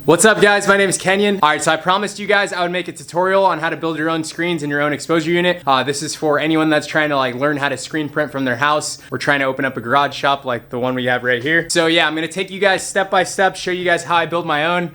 What's up guys, my name is Kenyon. Alright, so I promised you guys I would make a tutorial on how to build your own screens and your own exposure unit. This is for anyone that's trying to learn how to screen print from their house or trying to open up a garage shop like the one we have right here. So yeah, I'm gonna take you guys step by step, show you guys how I build my own.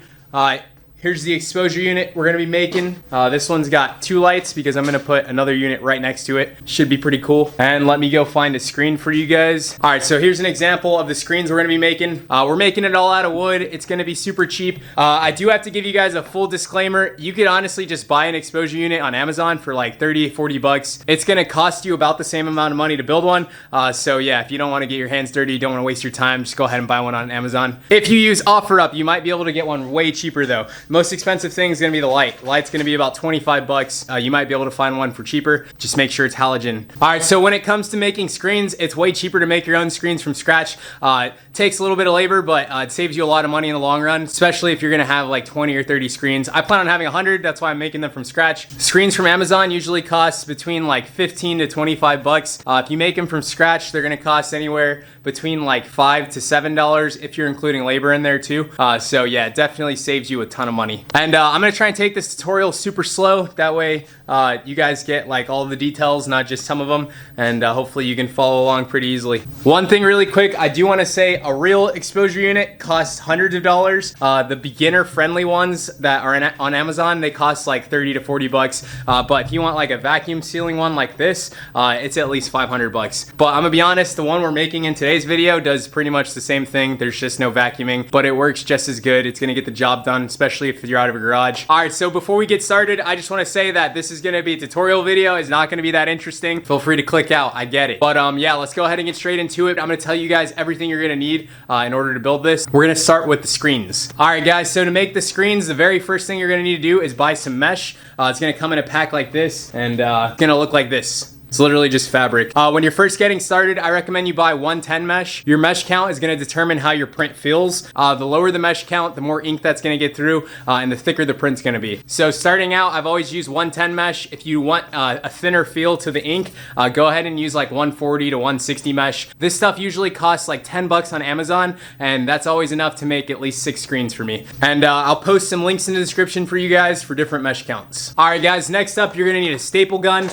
Here's the exposure unit we're gonna be making. This one's got 2 lights because I'm gonna put another unit right next to it. Should be pretty cool. And let me go find a screen for you guys. All right, so here's an example of the screens we're gonna be making. We're making it all out of wood. It's gonna be super cheap. I do have to give you guys a full disclaimer. You could honestly just buy an exposure unit on Amazon for like 30, 40 bucks. It's gonna cost you about the same amount of money to build one. So yeah, if you don't wanna get your hands dirty, you don't wanna waste your time, just go ahead and buy one on Amazon. If you use OfferUp, you might be able to get one way cheaper though. Most expensive thing is gonna be the light. Light's gonna be about 25 bucks. You might be able to find one for cheaper. Just make sure it's halogen. All right, so when it comes to making screens, it's way cheaper to make your own screens from scratch. It takes a little bit of labor, but it saves you a lot of money in the long run, especially if you're gonna have like 20 or 30 screens. I plan on having 100, that's why I'm making them from scratch. Screens from Amazon usually cost between like 15 to 25 bucks. If you make them from scratch, they're gonna cost anywhere between like $5 to $7 if you're including labor in there too. So yeah, it definitely saves you a ton of money. And I'm gonna try and take this tutorial super slow. That way you guys get like all the details, not just some of them. And hopefully you can follow along pretty easily. One thing really quick, I do wanna say a real exposure unit costs hundreds of dollars. The beginner friendly ones that are on Amazon, they cost like 30 to 40 bucks. But if you want like a vacuum sealing one like this, it's at least 500 bucks. But I'm gonna be honest, the one we're making in today's video does pretty much the same thing. There's just no vacuuming, but it works just as good. It's gonna get the job done, especially if you're out of a garage. All right, so before we get started, I just wanna say that this is gonna be a tutorial video. It's not gonna be that interesting. Feel free to click out, I get it. But yeah, let's go ahead and get straight into it. I'm gonna tell you guys everything you're gonna need in order to build this. We're gonna start with the screens. All right, guys, so to make the screens, the very first thing you're gonna need to do is buy some mesh. It's gonna come in a pack like this, and it's gonna look like this. It's literally just fabric. When you're first getting started, I recommend you buy 110 mesh. Your mesh count is gonna determine how your print feels. The lower the mesh count, the more ink that's gonna get through, and the thicker the print's gonna be. So starting out, I've always used 110 mesh. If you want a thinner feel to the ink, go ahead and use like 140 to 160 mesh. This stuff usually costs like 10 bucks on Amazon, and that's always enough to make at least 6 screens for me. And I'll post some links in the description for you guys for different mesh counts. All right, guys, next up, you're gonna need a staple gun.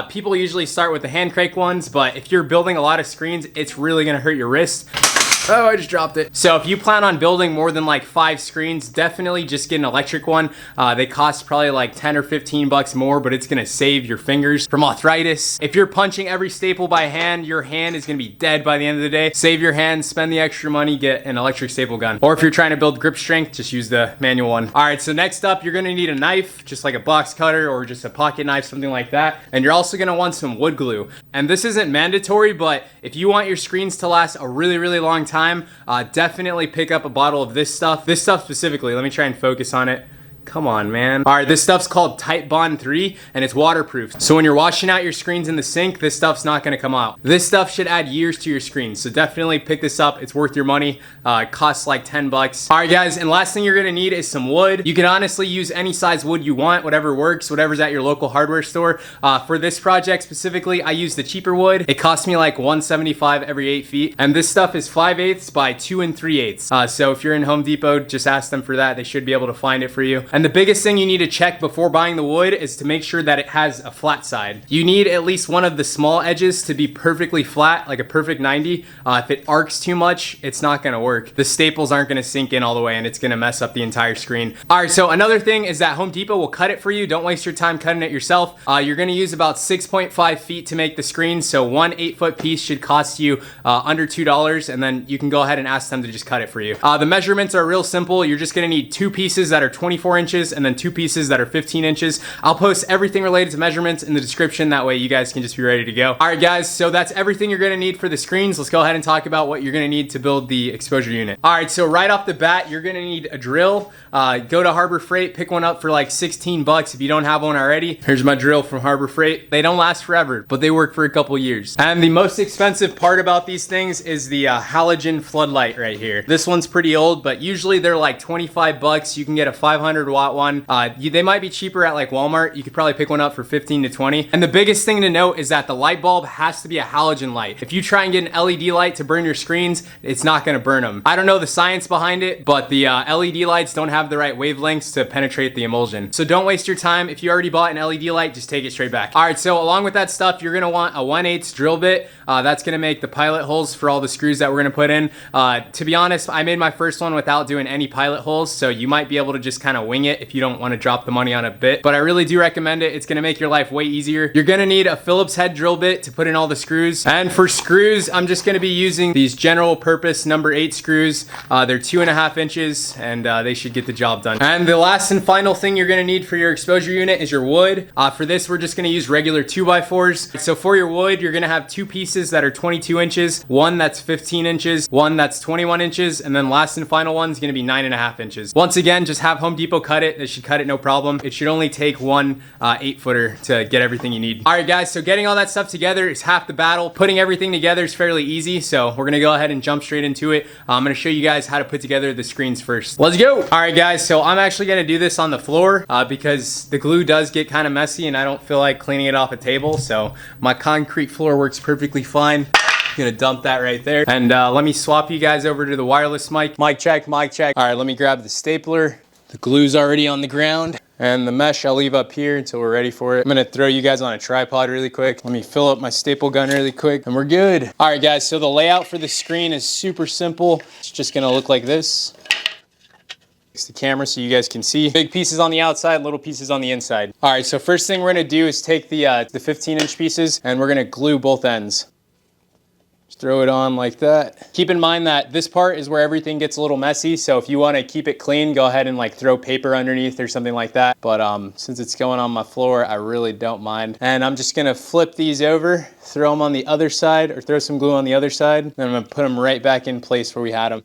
People usually start with the hand crank ones, but if you're building a lot of screens, it's really gonna hurt your wrist. Oh, I just dropped it. So if you plan on building more than like 5 screens, definitely just get an electric one. They cost probably like 10 or 15 bucks more, but it's gonna save your fingers from arthritis. If you're punching every staple by hand, your hand is gonna be dead by the end of the day. Save your hand, spend the extra money, get an electric staple gun. Or if you're trying to build grip strength, just use the manual one. All right, so next up, you're gonna need a knife, just like a box cutter or just a pocket knife, something like that. And you're also gonna want some wood glue. And this isn't mandatory, but if you want your screens to last a really, really long time, definitely pick up a bottle of this stuff. This stuff specifically, let me try and focus on it. Come on, man. All right, this stuff's called Titebond 3, and it's waterproof. So when you're washing out your screens in the sink, this stuff's not gonna come out. This stuff should add years to your screens, so definitely pick this up. It's worth your money. It costs like 10 bucks. All right, guys, and last thing you're gonna need is some wood. You can honestly use any size wood you want, whatever works, whatever's at your local hardware store. For this project specifically, I use the cheaper wood. It cost me like $175 every 8 feet, and this stuff is 5/8 by 2 3/8. So if you're in Home Depot, just ask them for that. They should be able to find it for you. And the biggest thing you need to check before buying the wood is to make sure that it has a flat side. You need at least one of the small edges to be perfectly flat, like a perfect 90. If it arcs too much, it's not gonna work. The staples aren't gonna sink in all the way and it's gonna mess up the entire screen. All right, so another thing is that Home Depot will cut it for you. Don't waste your time cutting it yourself. You're gonna use about 6.5 feet to make the screen, so one 8-foot piece should cost you under $2, and then you can go ahead and ask them to just cut it for you. The measurements are real simple. You're just gonna need 2 pieces that are 24 inches and then 2 pieces that are 15 inches. I'll post everything related to measurements in the description. That way you guys can just be ready to go. All right, guys, so that's everything you're gonna need for the screens. Let's go ahead and talk about what you're gonna need to build the exposure unit. All right, so right off the bat, you're gonna need a drill. Go to Harbor Freight, pick one up for like 16 bucks if you don't have one already. Here's my drill from Harbor Freight. They don't last forever, but they work for a couple years. And the most expensive part about these things is the halogen floodlight right here. This one's pretty old, but usually they're like 25 bucks. You can get a 500 100-watt one. They might be cheaper at like Walmart. You could probably pick one up for 15 to 20. And the biggest thing to note is that the light bulb has to be a halogen light. If you try and get an LED light to burn your screens, it's not gonna burn them. I don't know the science behind it, but the LED lights don't have the right wavelengths to penetrate the emulsion. So don't waste your time. If you already bought an LED light, just take it straight back. All right, so along with that stuff, you're gonna want a 1/8 drill bit. That's gonna make the pilot holes for all the screws that we're gonna put in. To be honest, I made my first one without doing any pilot holes, so you might be able to just kind of wing it if you don't want to drop the money on a bit, but I really do recommend it. It's gonna make your life way easier. You're gonna need a Phillips head drill bit to put in all the screws, and for screws, I'm just gonna be using these general purpose number 8 screws. They're 2.5 inches, and they should get the job done. And the last and final thing you're gonna need for your exposure unit is your wood. For this, we're just gonna use regular 2x4s. So for your wood, you're gonna have 2 pieces that are 22 inches, one that's 15 inches, one that's 21 inches, and then last and final one is gonna be 9.5 inches. Once again, just have Home Depot cut it. They should cut it no problem. It should only take one 8-footer to get everything you need. All right, guys, so getting all that stuff together is half the battle. Putting everything together is fairly easy, so we're gonna go ahead and jump straight into it. I'm gonna show you guys how to put together the screens first. Let's go. All right, guys, so I'm actually gonna do this on the floor because the glue does get kind of messy and I don't feel like cleaning it off a table, so my concrete floor works perfectly fine. Gonna dump that right there. And let me swap you guys over to the wireless mic. Mic check, mic check. All right, let me grab the stapler. The glue's already on the ground. And the mesh I'll leave up here until we're ready for it. I'm gonna throw you guys on a tripod really quick. Let me fill up my staple gun really quick and we're good. All right, guys, so the layout for the screen is super simple. It's just gonna look like this. The camera so you guys can see. Big pieces on the outside, little pieces on the inside. All right, so first thing we're gonna do is take the 15-inch pieces and we're gonna glue both ends. Just throw it on like that. Keep in mind that this part is where everything gets a little messy, so if you wanna keep it clean, go ahead and like throw paper underneath or something like that. But since it's going on my floor, I really don't mind. And I'm just gonna flip these over, throw them on the other side, or throw some glue on the other side, and I'm gonna put them right back in place where we had them.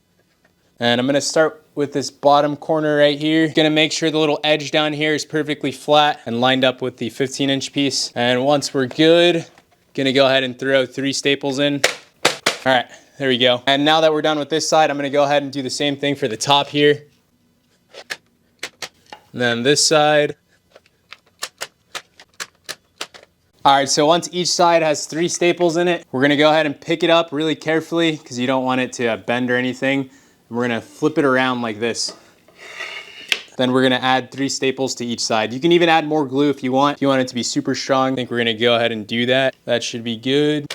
And I'm gonna start with this bottom corner right here. Gonna make sure the little edge down here is perfectly flat and lined up with the 15-inch piece. And once we're good, gonna go ahead and throw 3 staples in. All right, there we go. And now that we're done with this side, I'm gonna go ahead and do the same thing for the top here. And then this side. All right, so once each side has 3 staples in it, we're gonna go ahead and pick it up really carefully because you don't want it to bend or anything. We're gonna flip it around like this. Then we're gonna add 3 staples to each side. You can even add more glue if you want. If you want it to be super strong, I think we're gonna go ahead and do that. That should be good.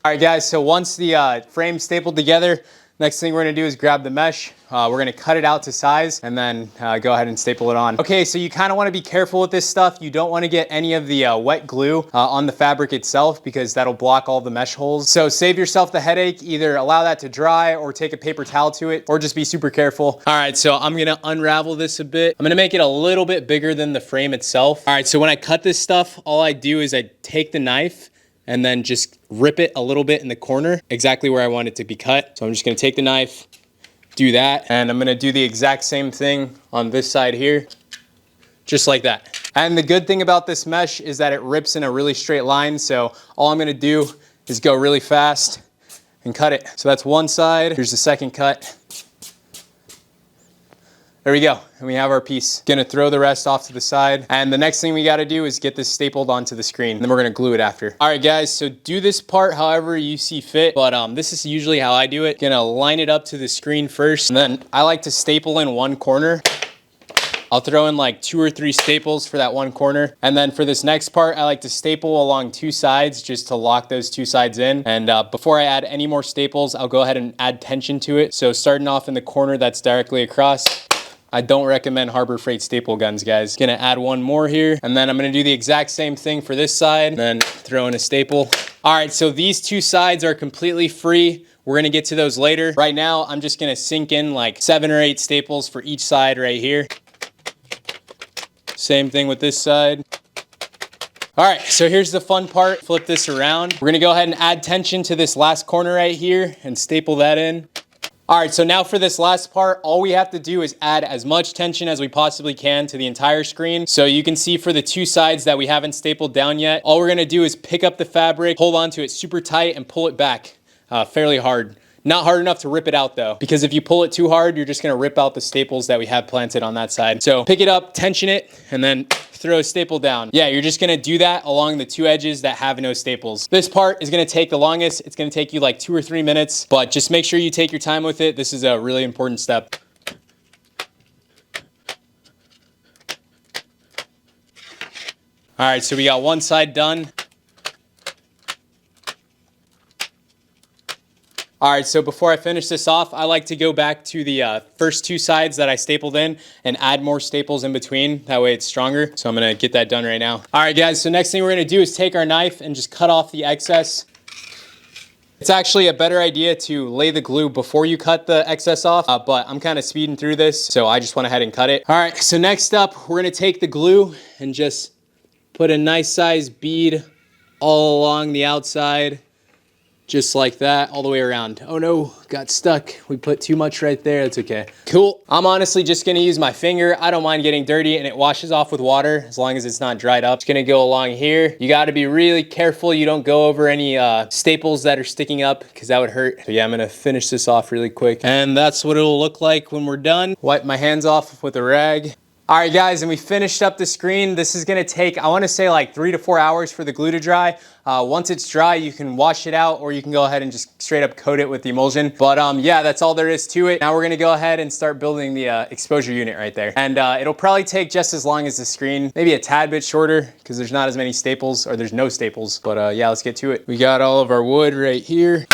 All right, guys, so once the frame's stapled together, next thing we're gonna do is grab the mesh. We're gonna cut it out to size and then go ahead and staple it on. Okay, so you kind of want to be careful with this stuff. You don't want to get any of the wet glue on the fabric itself because that'll block all the mesh holes. So save yourself the headache. Either allow that to dry or take a paper towel to it, or just be super careful. All right, so I'm gonna unravel this a bit. I'm gonna make it a little bit bigger than the frame itself. All right, so when I cut this stuff, all I do is I take the knife and then just rip it a little bit in the corner, exactly where I want it to be cut. So I'm just gonna take the knife, do that, and I'm gonna do the exact same thing on this side here, just like that. And the good thing about this mesh is that it rips in a really straight line, so all I'm gonna do is go really fast and cut it. So that's one side, here's the second cut. There we go, and we have our piece. Gonna throw the rest off to the side. And the next thing we gotta do is get this stapled onto the screen. Then we're gonna glue it after. All right, guys, so do this part however you see fit, but this is usually how I do it. Gonna line it up to the screen first, and then I like to staple in one corner. I'll throw in like 2 or 3 staples for that one corner. And then for this next part, I like to staple along 2 sides just to lock those 2 sides in. And before I add any more staples, I'll go ahead and add tension to it. So starting off in the corner that's directly across, I don't recommend Harbor Freight staple guns, guys. Gonna add one more here, and then I'm gonna do the exact same thing for this side, and then throw in a staple. All right, so these 2 sides are completely free. We're gonna get to those later. Right now, I'm just gonna sink in like 7 or 8 staples for each side right here. Same thing with this side. All right, so here's the fun part. Flip this around. We're gonna go ahead and add tension to this last corner right here and staple that in. All right, so now for this last part, all we have to do is add as much tension as we possibly can to the entire screen. So you can see for the 2 sides that we haven't stapled down yet, all we're gonna do is pick up the fabric, hold onto it super tight and pull it back fairly hard. Not hard enough to rip it out though, because if you pull it too hard, you're just gonna rip out the staples that we have planted on that side. So pick it up, tension it, and then throw a staple down. Yeah, you're just gonna do that along the two edges that have no staples. This part is gonna take the longest. It's gonna take you like 2 or 3 minutes, but just make sure you take your time with it. This is a really important step. All right, so we got one side done. All right, so before I finish this off, I like to go back to the first 2 sides that I stapled in and add more staples in between. That way it's stronger. So I'm gonna get that done right now. All right, guys, so next thing we're gonna do is take our knife and just cut off the excess. It's actually a better idea to lay the glue before you cut the excess off, but I'm kind of speeding through this, so I just went ahead and cut it. All right, so next up, we're gonna take the glue and just put a nice size bead all along the outside, just like that, all the way around. Oh no, got stuck. We put too much right there, it's okay. Cool, I'm honestly just gonna use my finger. I don't mind getting dirty and it washes off with water as long as it's not dried up. It's gonna go along here. You gotta be really careful you don't go over any staples that are sticking up because that would hurt. So yeah, I'm gonna finish this off really quick. And that's what it'll look like when we're done. Wipe my hands off with a rag. All right, guys, and we finished up the screen. This is gonna take, I wanna say like 3 to 4 hours for the glue to dry. Once it's dry, you can wash it out or you can go ahead and just straight up coat it with the emulsion. But yeah, that's all there is to it. Now we're gonna go ahead and start building the exposure unit right there. And it'll probably take just as long as the screen, maybe a tad bit shorter because there's not as many staples, or there's no staples. But yeah, let's get to it. We got all of our wood right here.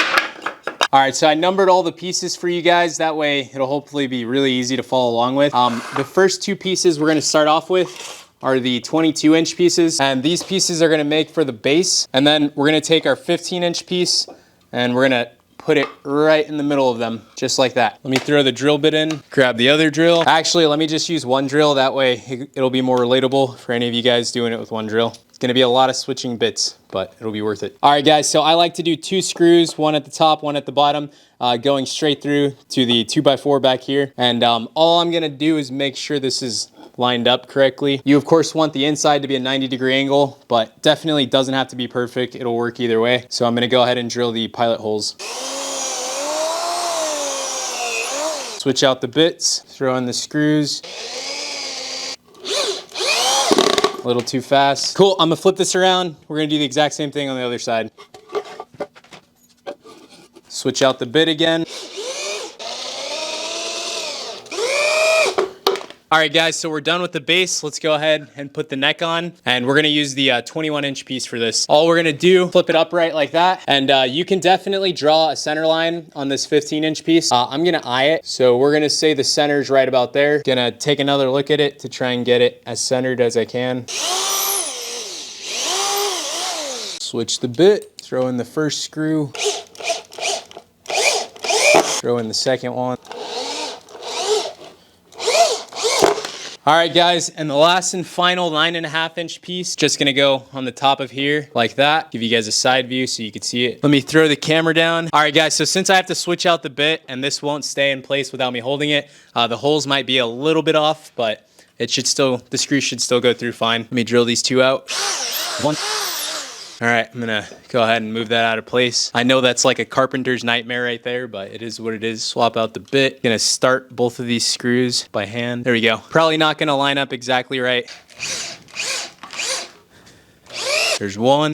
All right, so I numbered all the pieces for you guys. That way it'll hopefully be really easy to follow along with. The first 2 pieces we're gonna start off with are the 22-inch pieces. And these pieces are gonna make for the base. And then we're gonna take our 15-inch piece and we're gonna put it right in the middle of them, just like that. Let me throw the drill bit in, grab the other drill. Actually, let me just use one drill. That way it'll be more relatable for any of you guys doing it with one drill. It's gonna be a lot of switching bits, but it'll be worth it. All right, guys, so I like to do 2 screws, one at the top, one at the bottom, going straight through to the 2x4 back here. And all I'm gonna do is make sure this is lined up correctly. You of course want the inside to be a 90-degree angle, but definitely doesn't have to be perfect. It'll work either way. So I'm gonna go ahead and drill the pilot holes. Switch out the bits, throw in the screws. A little too fast. Cool, I'm gonna flip this around. We're gonna do the exact same thing on the other side. Switch out the bit again. All right, guys, so we're done with the base. Let's go ahead and put the neck on. And we're gonna use the 21-inch piece for this. All we're gonna do, flip it upright like that. And you can definitely draw a center line on this 15-inch piece. I'm gonna eye it. So we're gonna say the center's right about there. Gonna take another look at it to try and get it as centered as I can. Switch the bit, throw in the first screw. Throw in the second one. All right, guys, and the last and final 9.5-inch piece, just gonna go on the top of here like that. Give you guys a side view so you can see it. Let me throw the camera down. All right, guys, so since I have to switch out the bit and this won't stay in place without me holding it, the holes might be a little bit off, but it should still, the screw should still go through fine. Let me drill these 2 out. One. All right, I'm gonna go ahead and move that out of place. I know that's like a carpenter's nightmare right there, but it is what it is. Swap out the bit. Gonna start both of these screws by hand. There we go. Probably not gonna line up exactly right. There's one.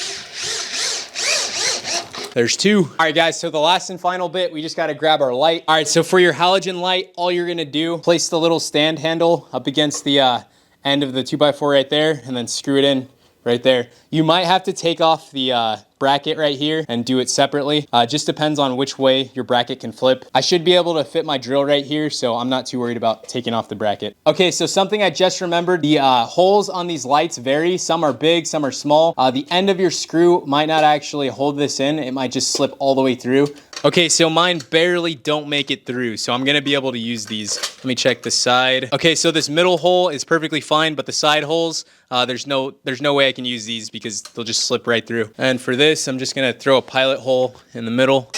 There's 2. All right, guys, so the last and final bit, we just gotta grab our light. All right, so for your halogen light, all you're gonna do, place the little stand handle up against the end of the 2x4 right there, and then screw it in right there. You might have to take off the bracket right here and do it separately. Just depends on which way your bracket can flip. I should be able to fit my drill right here, so I'm not too worried about taking off the bracket. Okay, so something I just remembered, the holes on these lights vary. Some are big, some are small. The end of your screw might not actually hold this in. It might just slip all the way through. Okay, so mine barely don't make it through, so I'm gonna be able to use these. Let me check the side. Okay, so this middle hole is perfectly fine, but the side holes, there's no way I can use these because they'll just slip right through. And for this, I'm just gonna throw a pilot hole in the middle.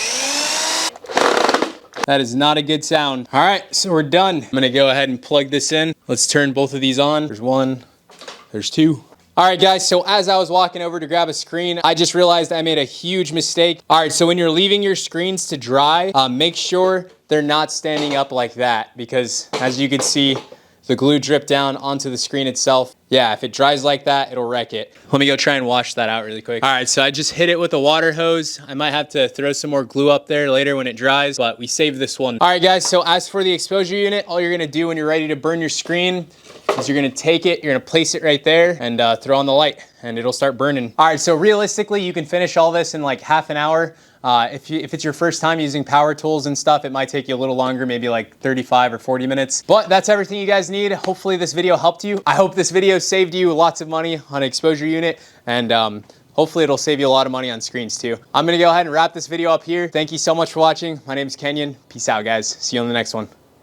That is not a good sound. All right, so we're done. I'm gonna go ahead and plug this in. Let's turn both of these on. There's 1, there's 2. All right, guys, so as I was walking over to grab a screen, I just realized I made a huge mistake. All right, so when you're leaving your screens to dry, make sure they're not standing up like that, because as you can see, the glue dripped down onto the screen itself. Yeah, if it dries like that, it'll wreck it. Let me go try and wash that out really quick. All right, so I just hit it with a water hose. I might have to throw some more glue up there later when it dries, but we saved this one. All right, guys, so as for the exposure unit, all you're gonna do when you're ready to burn your screen is you're gonna take it, you're gonna place it right there and throw on the light and it'll start burning. All right, so realistically, you can finish all this in like half an hour. If it's your first time using power tools and stuff, it might take you a little longer, maybe like 35 or 40 minutes. But that's everything you guys need. Hopefully this video helped you. I hope this video saved you lots of money on an exposure unit, and hopefully it'll save you a lot of money on screens too. I'm gonna go ahead and wrap this video up here. Thank you so much for watching. My name is Kenyon. Peace out, guys. See you on the next one.